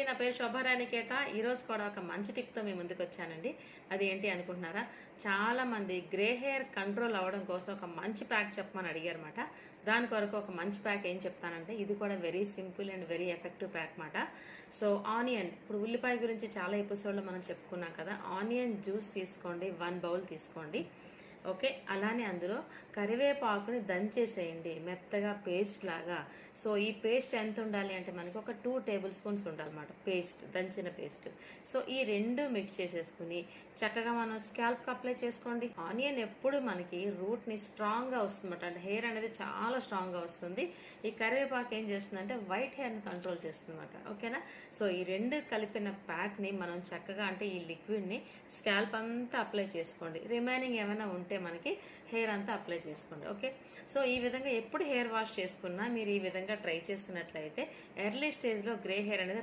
నా పేరు శోభారాణికేత. ఈరోజు కూడా ఒక మంచి టిప్తో మీ ముందుకు వచ్చానండి. అది ఏంటి అనుకుంటున్నారా? చాలా మంది గ్రే హెయిర్ కంట్రోల్ అవ్వడం కోసం ఒక మంచి ప్యాక్ చెప్పమని అడిగారన్నమాట. దాని కొరకు ఒక మంచి ప్యాక్ ఏం చెప్తానంటే, ఇది కూడా very simple and very effective pack మాట. సో ఆనియన్, ఇప్పుడు ఉల్లిపాయ గురించి చాలా ఎపిసోడ్లో మనం చెప్పుకున్నాం కదా. ఆనియన్ జ్యూస్ తీసుకోండి, 1 బౌల్ తీసుకోండి. ఓకే, అలానే అందులో కరివేపాకుని దంచేసేయండి మెత్తగా పేస్ట్ లాగా. సో ఈ పేస్ట్ ఎంత ఉండాలి అంటే మనకి ఒక 2 టేబుల్ స్పూన్స్ ఉండాలన్నమాట, పేస్ట్, దంచిన పేస్ట్. సో ఈ రెండు మిక్స్ చేసేసుకుని చక్కగా మనం స్కాల్ప్ అప్లై చేసుకోండి. ఆనియన్ ఎప్పుడు మనకి రూట్ ని స్ట్రాంగ్ గా వస్తుందన్నమాట, అంటే హెయిర్ అనేది చాలా స్ట్రాంగ్ గా వస్తుంది. ఈ కరివేపాకు ఏం చేస్తుందంటే వైట్ హెయిర్ ని కంట్రోల్ చేస్తుంది అనమాట. ఓకేనా? సో ఈ రెండు కలిపిన ప్యాక్ ని మనం చక్కగా, అంటే ఈ లిక్విడ్ ని స్కాల్ప్ అంతా అప్లై చేసుకోండి. రిమైనింగ్ ఏమైనా ఉంటే మనకి హెయిర్ అంతా అప్లై చేసుకోండి. ఓకే, సో ఈ విధంగా ఎప్పుడు హెయిర్ వాష్ చేసుకున్నా మీరు ఈ విధంగా ట్రై చేస్తున్నట్లయితే ఎర్లీ స్టేజ్ లో గ్రే హెయిర్ అనేది